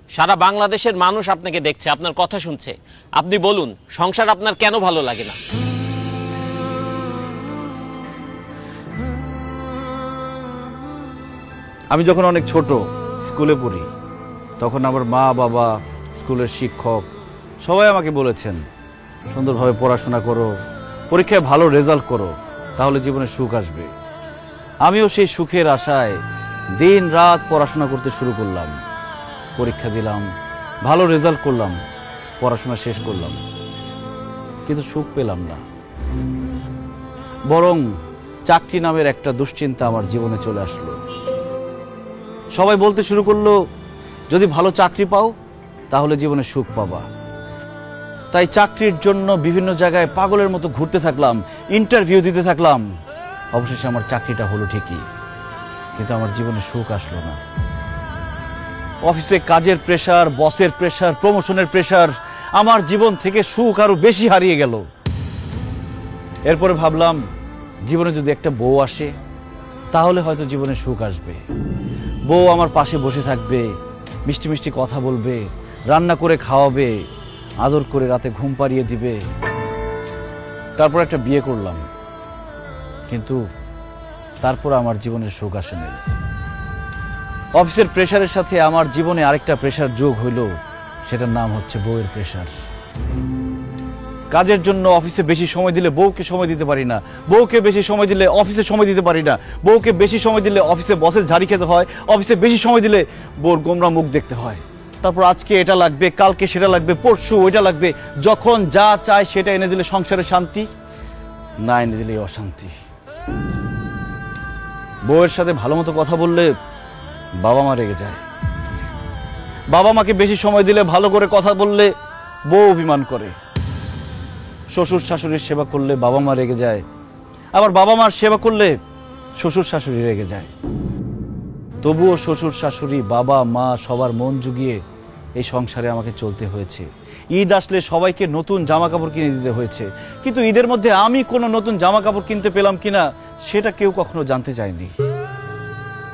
সারা বাংলাদেশের মানুষ আপনাকে দেখছে, আপনার কথা শুনছে। আপনি বলুন, সংসার আপনার কেন ভালো লাগে না? আমি যখন অনেক ছোট স্কুলে পড়ি, তখন আমার মা বাবা, স্কুলের শিক্ষক সবাই আমাকে বলেছেন, সুন্দরভাবে পড়াশোনা করো, পরীক্ষায় ভালো রেজাল্ট করো, তাহলে জীবনে সুখ আসবে। আমিও সেই সুখের আশায় দিন রাত পড়াশোনা করতে শুরু করলাম। পরীক্ষা দিলাম, ভালো রেজাল্ট করলাম, পড়াশোনা শেষ করলাম, কিন্তু সুখ পেলাম না। বরং চাকরি নামের একটা দুশ্চিন্তা আমার জীবনে চলে আসলো। সবাই বলতে শুরু করলো, যদি ভালো চাকরি পাও তাহলে জীবনে সুখ পাবা। তাই চাকরির জন্য বিভিন্ন জায়গায় পাগলের মতো ঘুরতে থাকলাম, ইন্টারভিউ দিতে থাকলাম। অবশেষে আমার চাকরিটা হলো ঠিকই, কিন্তু আমার জীবনে সুখ আসলো না। অফিসে কাজের প্রেসার, বসের প্রেসার, প্রমোশনের প্রেসার, আমার জীবন থেকে সুখ আরো বেশি হারিয়ে গেল। এরপরে ভাবলাম, জীবনে যদি একটা বউ আসে তাহলে হয়তো জীবনে সুখ আসবে। বউ আমার পাশে বসে থাকবে, মিষ্টি মিষ্টি কথা বলবে, রান্না করে খাওয়াবে, আদর করে রাতে ঘুম পাড়িয়ে দিবে। তারপর একটা বিয়ে করলাম, কিন্তু তারপর আমার জীবনের সুখ আসেনি। অফিসের প্রেসারের সাথে আমার জীবনে আরেকটা প্রেসার যোগ হইল, সেটার নাম হচ্ছে বউয়ের প্রেসার। কাজের জন্য অফিসে বেশি সময় দিলে বউকে সময় দিতে পারি না, বউকে বেশি সময় দিলে অফিসে সময় দিতে পারি না, বউকে বেশি সময় দিলে অফিসে বসের ঝাড়ি খেতে হয়, অফিসে বেশি সময় দিলে বউর গোমরা মুখ দেখতে হয়। তারপর আজকে এটা লাগবে, কালকে সেটা লাগবে, পরশু ওইটা লাগবে। যখন যা চায় সেটা এনে দিলে সংসারে শান্তি, না এনে দিলে অশান্তি। বউয়ের সাথে ভালো মতো কথা বললে বাবা মা রেগে যায়, বাবা মাকে বেশি সময় দিলে, ভালো করে কথা বললে বউ অভিমান করে। শ্বশুর শাশুড়ির সেবা করলে বাবা মা রেগে যায়, আবার বাবা মার সেবা করলে শ্বশুর শাশুড়ি রেগে যায়। তবুও শ্বশুর শাশুড়ি, বাবা মা সবার মন জুগিয়ে এই সংসারে আমাকে চলতে হয়েছে। ঈদ আসলে সবাইকে নতুন জামা কাপড় কিনে দিতে হয়েছে, কিন্তু ঈদের মধ্যে আমি কোনো নতুন জামা কাপড় কিনতে পেলাম কিনা সেটা কেউ কখনো জানতে চায়নি।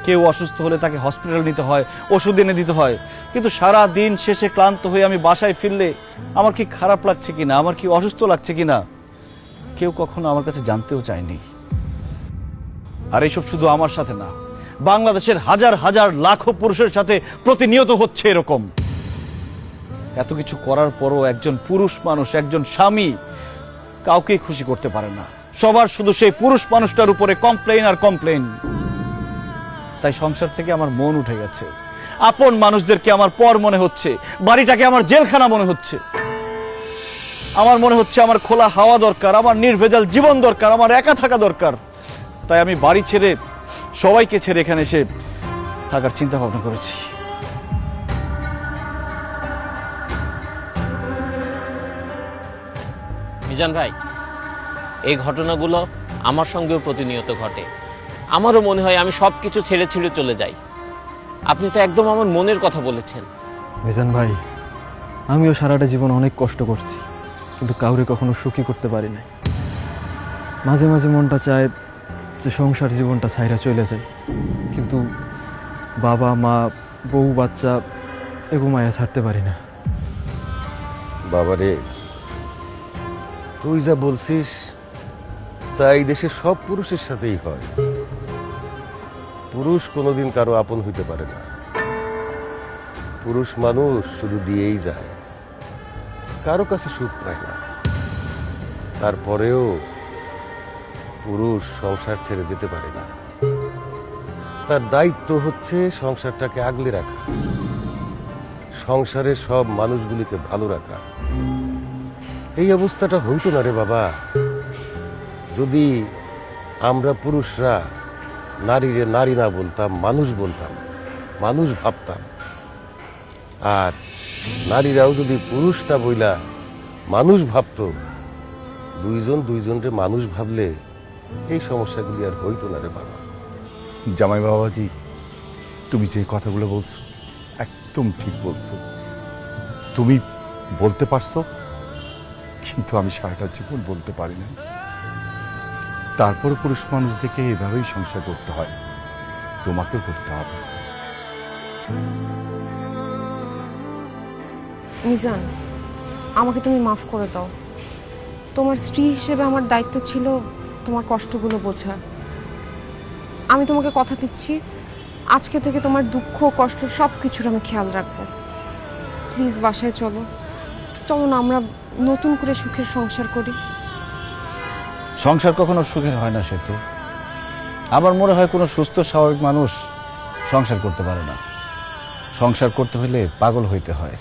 কেউ অসুস্থ হলে তাকে হসপিটাল নিতে হয়, ওষুধ এনে দিতে হয়, কিন্তু সারা দিন শেষে ক্লান্ত হয়ে আমি বাসায় ফিরলে আমার কি খারাপ লাগছে কিনা, আমার কি অসুস্থ লাগছে কিনা কেউ কখনো আমার কাছে জানতেও চায়নি। আর এইসব শুধু আমার সাথে না, বাংলাদেশের হাজার হাজার লাখো পুরুষের সাথে প্রতিনিয়ত হচ্ছে এরকম। এত কিছু করার পরও একজন পুরুষ মানুষ, একজন স্বামী কাউকেই খুশি করতে পারে না। সবার শুধু সেই পুরুষ মানুষটার উপরে কমপ্লেইন আর কমপ্লেইন। তাই সংসার থেকে আমার মন উঠে গেছে। আপন মানুষদেরকে আমার পর মনে হচ্ছে, বাড়িটাকে আমার জেলখানা মনে হচ্ছে। আমার মনে হচ্ছে আমার খোলা হাওয়া দরকার, আমার নির্ভেজাল জীবন দরকার, আমার একা থাকা দরকার। তাই আমি বাড়ি ছেড়ে, সবাইকে ছেড়ে এখানে এসে থাকার চিন্তা ভাবনা করেছি। মিজান ভাই, এই ঘটনাগুলো আমার সঙ্গেও প্রতিনিয়ত ঘটে। আমারও মনে হয় আমি সব কিছু ছেড়ে ছেড়ে চলে যাই। আপনি তো একদম আমার মনের কথা বলেছেন। মিজান ভাই, আমিও সারাটা জীবন অনেক কষ্ট করছি, কিন্তু কাউরে কখনো সুখী করতে পারি নাই। মাঝে মাঝে মনটা চায় যে সংসার জীবনটা ছাইরা চলে যায়, কিন্তু বাবা মা, বউ বাচ্চা এগো মায়া ছাড়তে পারি না। বাবারে, তুই যা বলছিস তাই দেশের সব পুরুষের সাথেই হয়। পুরুষ কোনোদিন কারো আপন হইতে পারে না। পুরুষ মানুষ শুধু দিয়েই যায়, কারো কাছে সুখ পায় না। তারপরেও পুরুষ সংসার ছেড়ে যেতে পারে না। তার দায়িত্ব হচ্ছে সংসারটাকে আগলে রাখা, সংসারের সব মানুষগুলিকে ভালো রাখা। এই অবস্থাটা হইতো না রে বাবা, যদি আমরা পুরুষরা নারীরে নারী না বলতাম, মানুষ বলতাম, মানুষ ভাবতাম। আর নারীরাও যদি পুরুষ না বইলা মানুষ ভাবতো, দুইজন দুইজনরে মানুষ ভাবলে এই সমস্যাগুলি আর হইতো না রে বাবা। জামাই বাবাজি, তুমি যে কথাগুলো বলছো একদম ঠিক বলছো। তুমি বলতে পারছো, কিন্তু আমি সারাটা জীবন বলতে পারি না। তারপর পুরুষ মানুষদেরকে এভাবেই সংসার করতে হয়, তোমাকে করতে হবে। মিজান, আমাকে তুমি মাফ করে দাও। তোমার স্ত্রী হিসেবে আমার দায়িত্ব ছিল তোমার কষ্টগুলো বোঝা। আমি তোমাকে কথা দিচ্ছি, আজকে থেকে তোমার দুঃখ কষ্ট সব কিছুর আমি খেয়াল রাখবো। প্লিজ বাসায় চলো, চলো না আমরা নতুন করে সুখের সংসার করি। সংসার কখনো সুখের হয় না সেতু। আমার মনে হয় কোনো সুস্থ স্বাভাবিক মানুষ সংসার করতে পারে না। সংসার করতে হলে পাগল হইতে হয়।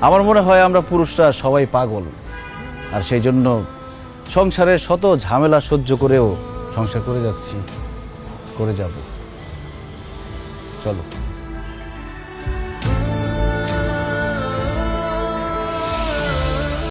আমার মনে হয় আমরা পুরুষরা সবাই পাগল, আর সেই জন্য সংসারের শত ঝামেলা সহ্য করেও সংসার করে যাচ্ছি, করে যাব। চলো।